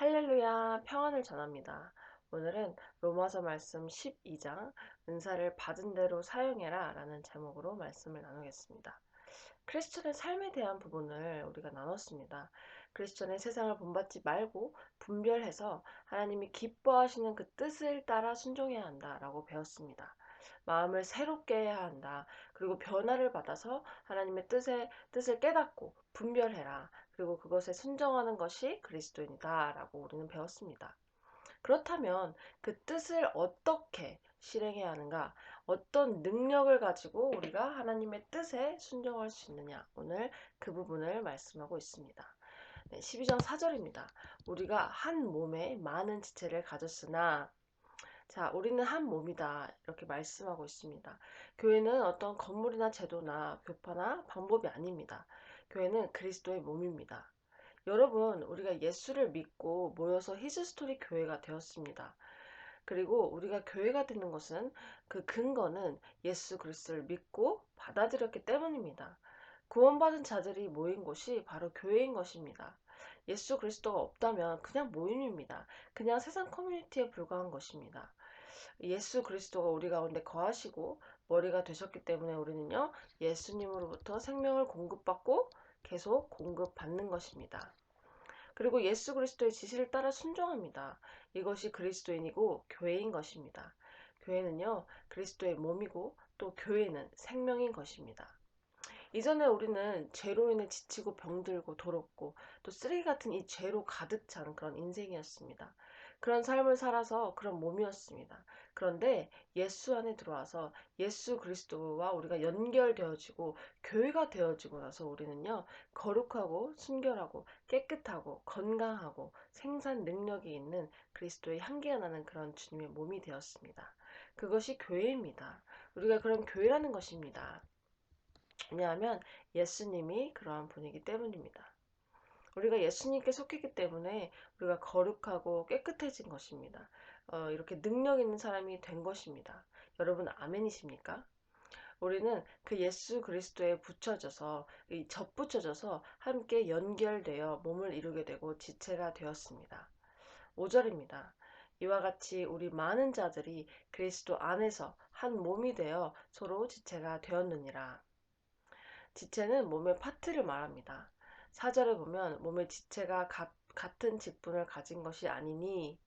할렐루야, 평안을 전합니다. 오늘은 로마서 말씀 12장 은사를 받은 대로 사용해라 라는 제목으로 말씀을 나누겠습니다. 크리스천의 삶에 대한 부분을 우리가 나눴습니다. 크리스천의 세상을 본받지 말고 분별해서 하나님이 기뻐하시는 그 뜻을 따라 순종해야 한다라고 배웠습니다. 마음을 새롭게 해야 한다. 그리고 변화를 받아서 하나님의 뜻을 깨닫고 분별해라. 그리고 그것에 순종하는 것이 그리스도인이다 라고 우리는 배웠습니다. 그렇다면 그 뜻을 어떻게 실행해야 하는가? 어떤 능력을 가지고 우리가 하나님의 뜻에 순종할 수 있느냐? 오늘 그 부분을 말씀하고 있습니다. 12장 4절입니다. 우리가 한 몸에 많은 지체를 가졌으나 자, 우리는 한 몸이다. 이렇게 말씀하고 있습니다. 교회는 어떤 건물이나 제도나 교파나 방법이 아닙니다. 교회는 그리스도의 몸입니다. 여러분, 우리가 예수를 믿고 모여서 히즈스토리 교회가 되었습니다. 그리고 우리가 교회가 되는 것은 그 근거는 예수 그리스도를 믿고 받아들였기 때문입니다. 구원받은 자들이 모인 곳이 바로 교회인 것입니다. 예수 그리스도가 없다면 그냥 모임입니다. 그냥 세상 커뮤니티에 불과한 것입니다. 예수 그리스도가 우리 가운데 거하시고 머리가 되셨기 때문에 우리는요, 예수님으로부터 생명을 공급받고 계속 공급받는 것입니다. 그리고 예수 그리스도의 지시를 따라 순종합니다. 이것이 그리스도인이고 교회인 것입니다. 교회는요, 그리스도의 몸이고 또 교회는 생명인 것입니다. 이전에 우리는 죄로 인해 지치고 병들고 더럽고 또 쓰레기 같은 이 죄로 가득 찬 그런 인생이었습니다. 그런 삶을 살아서 그런 몸이었습니다. 그런데 예수 안에 들어와서 예수 그리스도와 우리가 연결되어지고 교회가 되어지고 나서 우리는요, 거룩하고 순결하고 깨끗하고 건강하고 생산 능력이 있는 그리스도의 향기가 나는 그런 주님의 몸이 되었습니다. 그것이 교회입니다. 우리가 그런 교회라는 것입니다. 왜냐하면 예수님이 그러한 분이기 때문입니다. 우리가 예수님께 속했기 때문에 우리가 거룩하고 깨끗해진 것입니다. 이렇게 능력 있는 사람이 된 것입니다. 여러분 아멘이십니까? 우리는 그 예수 그리스도에 붙여져서 접붙여져서 함께 연결되어 몸을 이루게 되고 지체가 되었습니다. 5절입니다. 이와 같이 우리 많은 자들이 그리스도 안에서 한 몸이 되어 서로 지체가 되었느니라. 지체는 몸의 파트를 말합니다. 4절에 보면 몸의 지체가 같은 직분을 가진 것이 아니니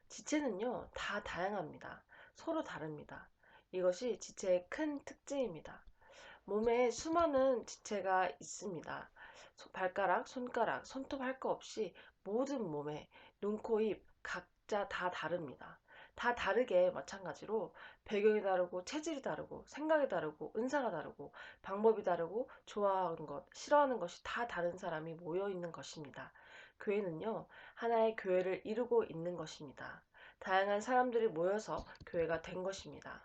지체는요 다 다양합니다. 서로 다릅니다. 이것이 지체의 큰 특징입니다. 몸에 수많은 지체가 있습니다. 발가락, 손가락, 손톱 할 거 없이 모든 몸에 눈, 코, 입 각자 다 다릅니다. 다 다르게 마찬가지로 배경이 다르고 체질이 다르고 생각이 다르고 은사가 다르고 방법이 다르고 좋아하는 것, 싫어하는 것이 다 다른 사람이 모여 있는 것입니다. 교회는요, 하나의 교회를 이루고 있는 것입니다. 다양한 사람들이 모여서 교회가 된 것입니다.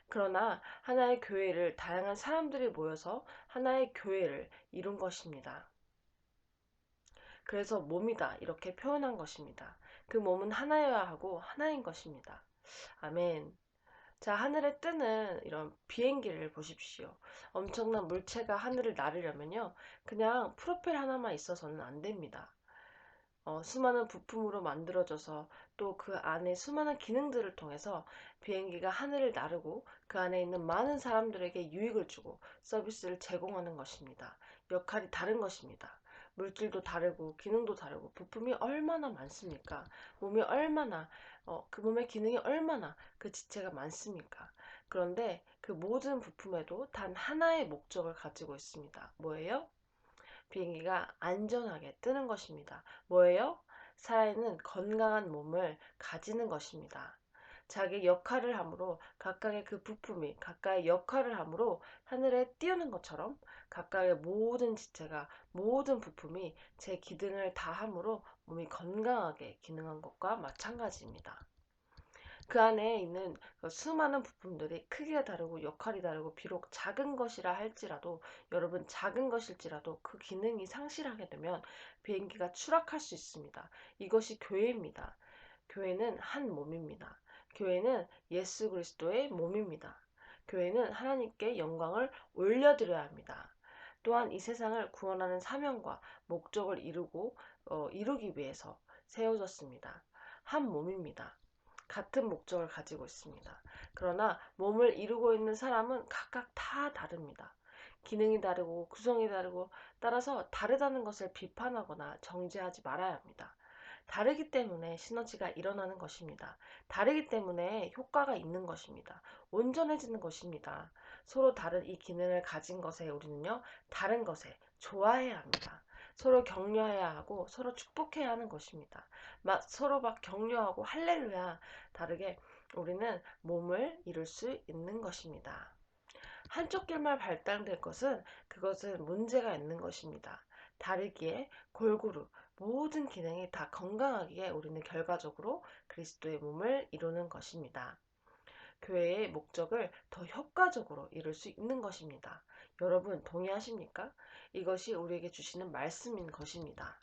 그러나 하나의 교회를 다양한 사람들이 모여서 하나의 교회를 이룬 것입니다. 그래서 몸이다 이렇게 표현한 것입니다. 그 몸은 하나여야 하고 하나인 것입니다. 아멘. 자, 하늘에 뜨는 이런 비행기를 보십시오. 엄청난 물체가 하늘을 나르려면요, 그냥 프로펠 하나만 있어서는 안 됩니다. 수많은 부품으로 만들어져서 또 그 안에 수많은 기능들을 통해서 비행기가 하늘을 나르고 그 안에 있는 많은 사람들에게 유익을 주고 서비스를 제공하는 것입니다. 역할이 다른 것입니다. 물질도 다르고 기능도 다르고 부품이 얼마나 많습니까? 몸이 얼마나 그 몸의 기능이 얼마나 그 지체가 많습니까? 그런데 그 모든 부품에도 단 하나의 목적을 가지고 있습니다. 뭐예요? 비행기가 안전하게 뜨는 것입니다. 뭐예요? 살아있는 건강한 몸을 가지는 것입니다. 자기 역할을 함으로 각각의 그 부품이 각각의 역할을 함으로 하늘에 띄우는 것처럼 각각의 모든 지체가 모든 부품이 제 기능을 다 함으로 몸이 건강하게 기능한 것과 마찬가지입니다. 그 안에 있는 그 수많은 부품들이 크기가 다르고 역할이 다르고 비록 작은 것이라 할지라도 여러분 작은 것일지라도 그 기능이 상실하게 되면 비행기가 추락할 수 있습니다. 이것이 교회입니다. 교회는 한 몸입니다. 교회는 예수 그리스도의 몸입니다. 교회는 하나님께 영광을 올려드려야 합니다. 또한 이 세상을 구원하는 사명과 목적을 이루기 위해서 세워졌습니다. 한 몸입니다. 같은 목적을 가지고 있습니다. 그러나 몸을 이루고 있는 사람은 각각 다 다릅니다. 기능이 다르고 구성이 다르고 따라서 다르다는 것을 비판하거나 정죄하지 말아야 합니다. 다르기 때문에 시너지가 일어나는 것입니다. 다르기 때문에 효과가 있는 것입니다. 온전해지는 것입니다. 서로 다른 이 기능을 가진 것에 우리는요, 다른 것에 좋아해야 합니다. 서로 격려해야 하고 서로 축복해야 하는 것입니다. 서로 막 격려하고 할렐루야 다르게 우리는 몸을 이룰 수 있는 것입니다. 한쪽 길만 발달될 것은 그것은 문제가 있는 것입니다. 다르기에 골고루 모든 기능이 다 건강하기에 우리는 결과적으로 그리스도의 몸을 이루는 것입니다. 교회의 목적을 더 효과적으로 이룰 수 있는 것입니다. 여러분 동의하십니까? 이것이 우리에게 주시는 말씀인 것입니다.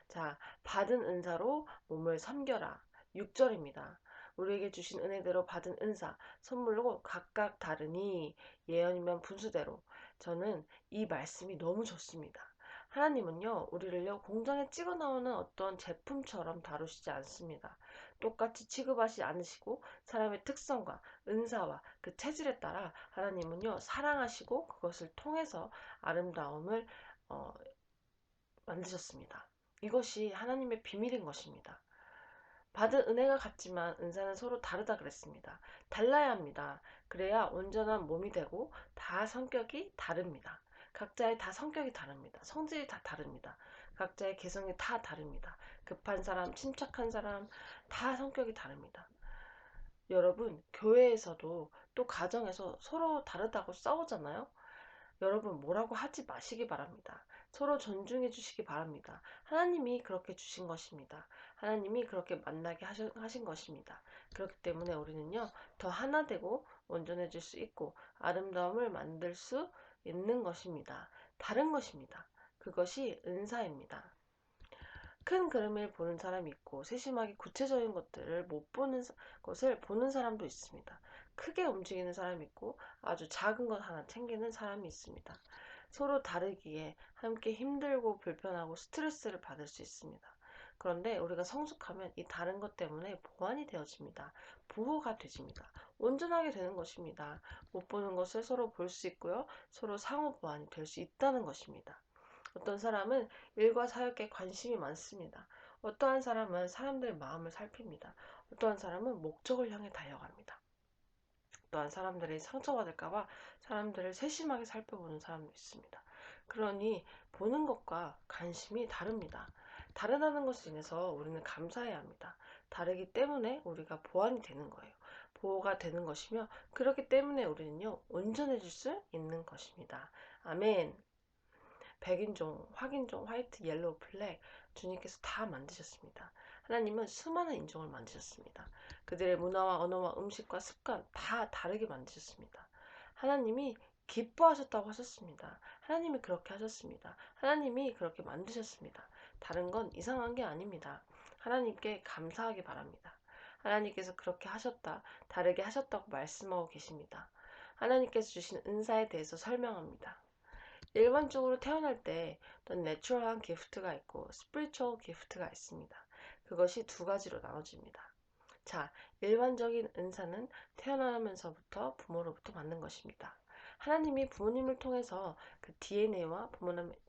자, 받은 은사로 몸을 섬겨라. 6절입니다. 우리에게 주신 은혜대로 받은 은사, 선물로 각각 다르니 예언이면 분수대로. 저는 이 말씀이 너무 좋습니다. 하나님은요, 우리를요, 공장에 찍어 나오는 어떤 제품처럼 다루시지 않습니다. 똑같이 취급하지 않으시고 사람의 특성과 은사와 그 체질에 따라 하나님은요, 사랑하시고 그것을 통해서 아름다움을 만드셨습니다. 이것이 하나님의 비밀인 것입니다. 받은 은혜가 같지만 은사는 서로 다르다 그랬습니다. 달라야 합니다. 그래야 온전한 몸이 되고 다 성격이 다릅니다. 각자의 다 성격이 다릅니다. 성질이 다 다릅니다. 각자의 개성이 다 다릅니다. 급한 사람, 침착한 사람, 다 성격이 다릅니다. 여러분, 교회에서도 또 가정에서 서로 다르다고 싸우잖아요. 여러분 뭐라고 하지 마시기 바랍니다. 서로 존중해 주시기 바랍니다. 하나님이 그렇게 주신 것입니다. 하나님이 그렇게 만나게 하신 것입니다. 그렇기 때문에 우리는요, 더 하나 되고 온전해질 수 있고 아름다움을 만들 수 있는 것입니다. 다른 것입니다. 그것이 은사입니다. 큰 그림을 보는 사람이 있고 세심하게 구체적인 것들을 못 보는 것을 보는 사람도 있습니다. 크게 움직이는 사람이 있고 아주 작은 것 하나 챙기는 사람이 있습니다. 서로 다르기에 함께 힘들고 불편하고 스트레스를 받을 수 있습니다. 그런데 우리가 성숙하면 이 다른 것 때문에 보완이 되어집니다. 보호가 되집니다. 온전하게 되는 것입니다. 못 보는 것을 서로 볼 수 있고요. 서로 상호 보완이 될 수 있다는 것입니다. 어떤 사람은 일과 사역에 관심이 많습니다. 어떠한 사람은 사람들의 마음을 살핍니다. 어떠한 사람은 목적을 향해 달려갑니다. 어떠한 사람들이 상처받을까봐 사람들을 세심하게 살펴보는 사람도 있습니다. 그러니 보는 것과 관심이 다릅니다. 다르다는 것을 인해서 우리는 감사해야 합니다. 다르기 때문에 우리가 보완이 되는 거예요. 보호가 되는 것이며 그렇기 때문에 우리는요 온전해질 수 있는 것입니다. 아멘. 백인종, 확인종, 화이트, 옐로우, 블랙 주님께서 다 만드셨습니다. 하나님은 수많은 인종을 만드셨습니다. 그들의 문화와 언어와 음식과 습관 다 다르게 만드셨습니다. 하나님이 기뻐하셨다고 하셨습니다. 하나님이 그렇게 하셨습니다. 하나님이 그렇게 만드셨습니다. 다른 건 이상한 게 아닙니다. 하나님께 감사하기 바랍니다. 하나님께서 그렇게 하셨다, 다르게 하셨다고 말씀하고 계십니다. 하나님께서 주신 은사에 대해서 설명합니다. 일반적으로 태어날 때 어떤 내추럴한 기프트가 있고 스피리추얼 기프트가 있습니다. 그것이 두 가지로 나눠집니다. 자, 일반적인 은사는 태어나면서부터 부모로부터 받는 것입니다. 하나님이 부모님을 통해서 그 DNA와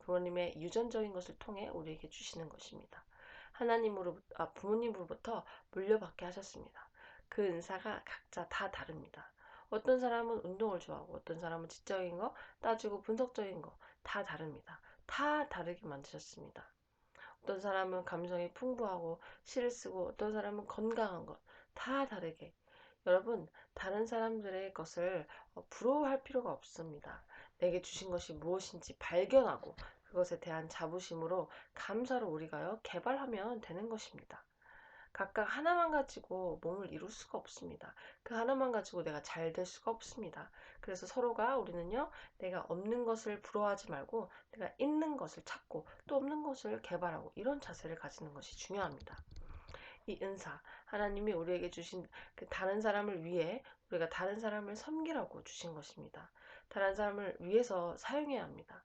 부모님의 유전적인 것을 통해 우리에게 주시는 것입니다. 부모님으로부터 물려받게 하셨습니다. 그 은사가 각자 다 다릅니다. 어떤 사람은 운동을 좋아하고 어떤 사람은 지적인 거 따지고 분석적인 거 다 다릅니다. 다 다르게 만드셨습니다. 어떤 사람은 감성이 풍부하고 시를 쓰고 어떤 사람은 건강한 것 다 다르게 여러분 다른 사람들의 것을 부러워할 필요가 없습니다. 내게 주신 것이 무엇인지 발견하고 그것에 대한 자부심으로 감사로 우리가요 개발하면 되는 것입니다. 각각 하나만 가지고 몸을 이룰 수가 없습니다. 그 하나만 가지고 내가 잘 될 수가 없습니다. 그래서 서로가 우리는요, 내가 없는 것을 부러워하지 말고 내가 있는 것을 찾고 또 없는 것을 개발하고 이런 자세를 가지는 것이 중요합니다. 이 은사, 하나님이 우리에게 주신 그 다른 사람을 위해 우리가 다른 사람을 섬기라고 주신 것입니다. 다른 사람을 위해서 사용해야 합니다.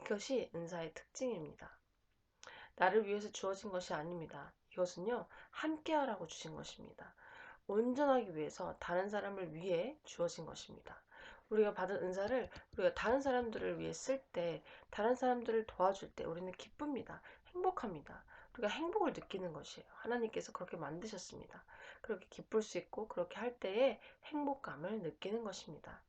이것이 은사의 특징입니다. 나를 위해서 주어진 것이 아닙니다. 이것은요, 함께하라고 주신 것입니다. 온전하기 위해서 다른 사람을 위해 주어진 것입니다. 우리가 받은 은사를 우리가 다른 사람들을 위해 쓸 때, 다른 사람들을 도와줄 때 우리는 기쁩니다. 행복합니다. 우리가 행복을 느끼는 것이에요. 하나님께서 그렇게 만드셨습니다. 그렇게 기쁠 수 있고 그렇게 할 때에 행복감을 느끼는 것입니다.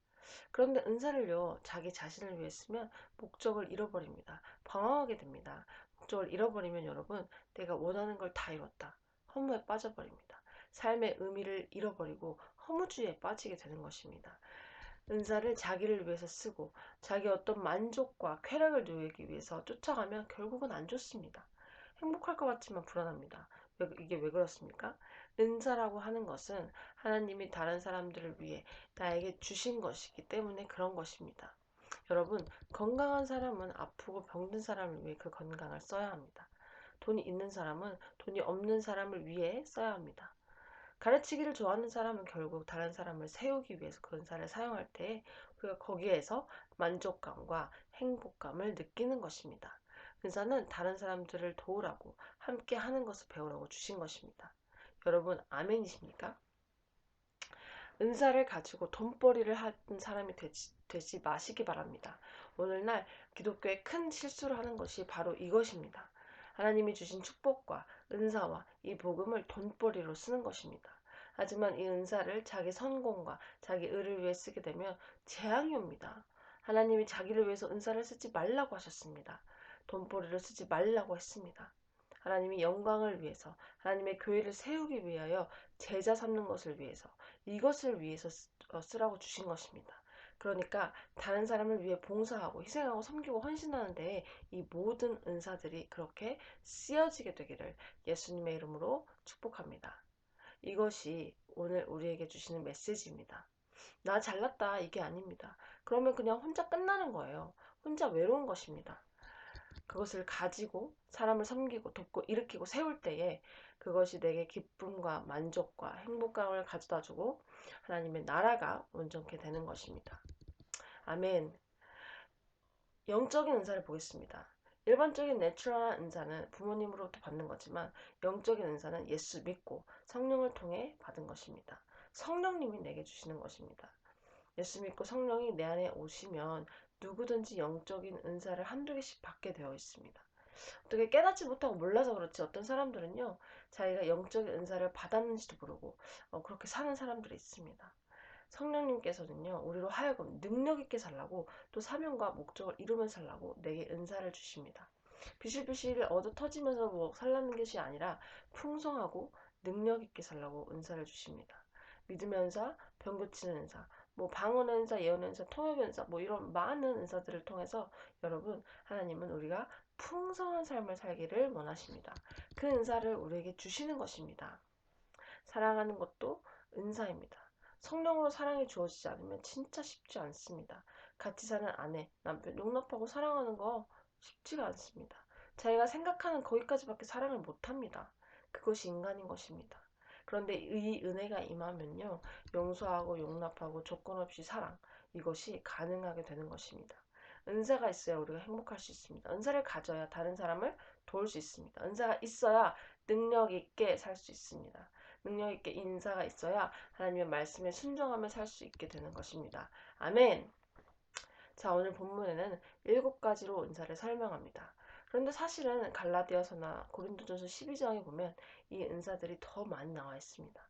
그런데 은사를요, 자기 자신을 위해 쓰면 목적을 잃어버립니다. 방황하게 됩니다. 목적을 잃어버리면 여러분, 내가 원하는 걸 다 이뤘다. 허무에 빠져버립니다. 삶의 의미를 잃어버리고 허무주의에 빠지게 되는 것입니다. 은사를 자기를 위해서 쓰고 자기 어떤 만족과 쾌락을 누리기 위해서 쫓아가면 결국은 안 좋습니다. 행복할 것 같지만 불안합니다. 이게 왜 그렇습니까? 은사라고 하는 것은 하나님이 다른 사람들을 위해 나에게 주신 것이기 때문에 그런 것입니다. 여러분, 건강한 사람은 아프고 병든 사람을 위해 그 건강을 써야 합니다. 돈이 있는 사람은 돈이 없는 사람을 위해 써야 합니다. 가르치기를 좋아하는 사람은 결국 다른 사람을 세우기 위해서 그 은사를 사용할 때 우리가 거기에서 만족감과 행복감을 느끼는 것입니다. 은사는 다른 사람들을 도우라고 함께 하는 것을 배우라고 주신 것입니다. 여러분, 아멘이십니까? 은사를 가지고 돈벌이를 하는 사람이 되지 마시기 바랍니다. 오늘날 기독교의 큰 실수를 하는 것이 바로 이것입니다. 하나님이 주신 축복과 은사와 이 복음을 돈벌이로 쓰는 것입니다. 하지만 이 은사를 자기 성공과 자기 의를 위해 쓰게 되면 재앙이 옵니다. 하나님이 자기를 위해서 은사를 쓰지 말라고 하셨습니다. 돈벌이를 쓰지 말라고 했습니다. 하나님이 영광을 위해서, 하나님의 교회를 세우기 위하여 제자 삼는 것을 위해서, 이것을 위해서 쓰라고 주신 것입니다. 그러니까 다른 사람을 위해 봉사하고 희생하고 섬기고 헌신하는 데에 이 모든 은사들이 그렇게 쓰여지게 되기를 예수님의 이름으로 축복합니다. 이것이 오늘 우리에게 주시는 메시지입니다. 나 잘났다 이게 아닙니다. 그러면 그냥 혼자 끝나는 거예요. 혼자 외로운 것입니다. 그것을 가지고 사람을 섬기고 돕고 일으키고 세울 때에 그것이 내게 기쁨과 만족과 행복감을 가져다 주고 하나님의 나라가 온전케 되는 것입니다. 아멘. 영적인 은사를 보겠습니다. 일반적인 내추럴한 은사는 부모님으로부터 받는 거지만 영적인 은사는 예수 믿고 성령을 통해 받은 것입니다. 성령님이 내게 주시는 것입니다. 예수 믿고 성령이 내 안에 오시면 누구든지 영적인 은사를 한두 개씩 받게 되어 있습니다. 어떻게 깨닫지 못하고 몰라서 그렇지 어떤 사람들은요 자기가 영적인 은사를 받았는지도 모르고 그렇게 사는 사람들이 있습니다. 성령님께서는요 우리로 하여금 능력 있게 살라고 또 사명과 목적을 이루면서 살라고 내게 은사를 주십니다. 비실비실 얻어 터지면서 뭐 살라는 것이 아니라 풍성하고 능력 있게 살라고 은사를 주십니다. 믿음의 은사, 병 고치는 은사, 뭐 방언의 은사, 예언의 은사, 통역의 은사, 뭐 이런 많은 은사들을 통해서 여러분 하나님은 우리가 풍성한 삶을 살기를 원하십니다. 그 은사를 우리에게 주시는 것입니다. 사랑하는 것도 은사입니다. 성령으로 사랑이 주어지지 않으면 진짜 쉽지 않습니다. 같이 사는 아내, 남편 용납하고 사랑하는 거 쉽지가 않습니다. 자기가 생각하는 거기까지밖에 사랑을 못합니다. 그것이 인간인 것입니다. 그런데 이 은혜가 임하면요. 용서하고 용납하고 조건 없이 사랑, 이것이 가능하게 되는 것입니다. 은사가 있어야 우리가 행복할 수 있습니다. 은사를 가져야 다른 사람을 도울 수 있습니다. 은사가 있어야 능력 있게 살 수 있습니다. 능력 있게 인사가 있어야 하나님의 말씀에 순종하며 살 수 있게 되는 것입니다. 아멘. 자, 오늘 본문에는 7가지로 은사를 설명합니다. 그런데 사실은 갈라디아서나 고린도전서 12장에 보면 이 은사들이 더 많이 나와 있습니다.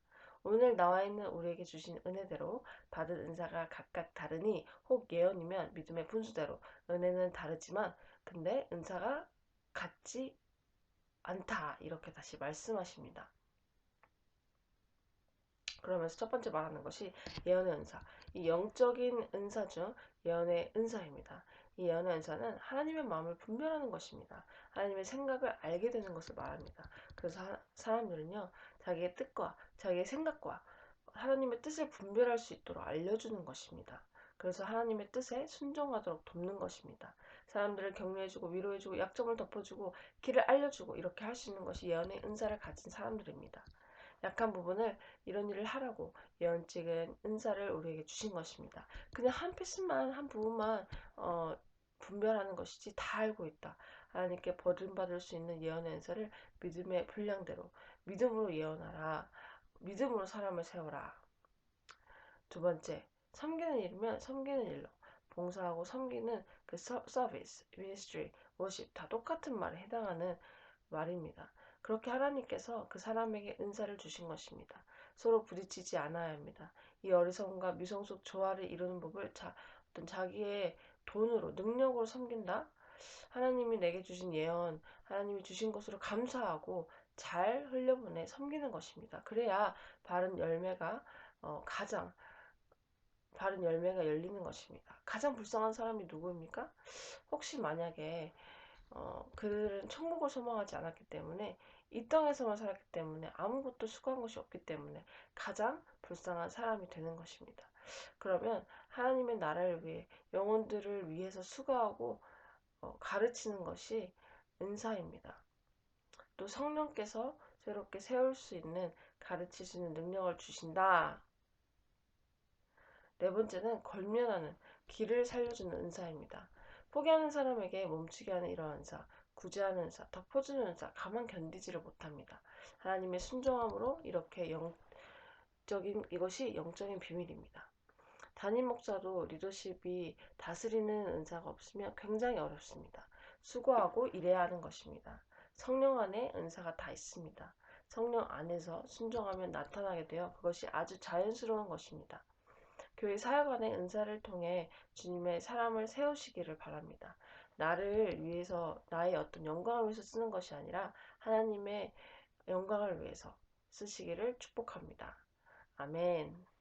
오늘 나와 있는 우리에게 주신 은혜대로 받은 은사가 각각 다르니 혹 예언이면 믿음의 분수대로 은혜는 다르지만 근데 은사가 같지 않다 이렇게 다시 말씀하십니다. 그러면서 첫 번째 말하는 것이 예언의 은사. 이 영적인 은사 중 예언의 은사입니다. 이 예언의 은사는 하나님의 마음을 분별하는 것입니다. 하나님의 생각을 알게 되는 것을 말합니다. 그래서 사람들은요, 자기의 뜻과 자기의 생각과 하나님의 뜻을 분별할 수 있도록 알려주는 것입니다. 그래서 하나님의 뜻에 순종하도록 돕는 것입니다. 사람들을 격려해주고 위로해주고 약점을 덮어주고 길을 알려주고 이렇게 할 수 있는 것이 예언의 은사를 가진 사람들입니다. 약한 부분을 이런 일을 하라고 예언직은 은사를 우리에게 주신 것입니다. 그냥 한 피스만 한 부분만 분별하는 것이지 다 알고 있다. 하나님께 버림받을 수 있는 예언의 은사를 믿음의 분량대로 믿음으로 예언하라. 믿음으로 사람을 세워라. 두 번째, 섬기는 일이면 섬기는 일로 봉사하고 섬기는 그 서비스, 미니스트리, 워십 다 똑같은 말에 해당하는 말입니다. 그렇게 하나님께서 그 사람에게 은사를 주신 것입니다. 서로 부딪히지 않아야 합니다. 이 어리석음과 미성숙 조화를 이루는 법을 어떤 자기의 돈으로 능력으로 섬긴다. 하나님이 내게 주신 예언, 하나님이 주신 것으로 감사하고 잘 흘려보내 섬기는 것입니다. 그래야 바른 열매가 가장 바른 열매가 열리는 것입니다. 가장 불쌍한 사람이 누구입니까? 혹시 만약에 그들은 천국을 소망하지 않았기 때문에 이 땅에서만 살았기 때문에 아무것도 수고한 것이 없기 때문에 가장 불쌍한 사람이 되는 것입니다. 그러면 하나님의 나라를 위해 영혼들을 위해서 수고하고 가르치는 것이 은사입니다. 또 성령께서 새롭게 세울 수 있는 가르칠 수 있는 능력을 주신다. 네 번째는 권면하는 길을 살려주는 은사입니다. 포기하는 사람에게 멈추게 하는 이러한 은사, 구제하는 은사, 덮어주는 은사, 가만 견디지를 못합니다. 하나님의 순종함으로 이렇게 이것이 영적인 비밀입니다. 담임 목사도 리더십이 다스리는 은사가 없으면 굉장히 어렵습니다. 수고하고 일해야 하는 것입니다. 성령 안에 은사가 다 있습니다. 성령 안에서 순종하면 나타나게 되어 그것이 아주 자연스러운 것입니다. 교회 사역 안의 은사를 통해 주님의 사람을 세우시기를 바랍니다. 나를 위해서 나의 어떤 영광을 위해서 쓰는 것이 아니라 하나님의 영광을 위해서 쓰시기를 축복합니다. 아멘.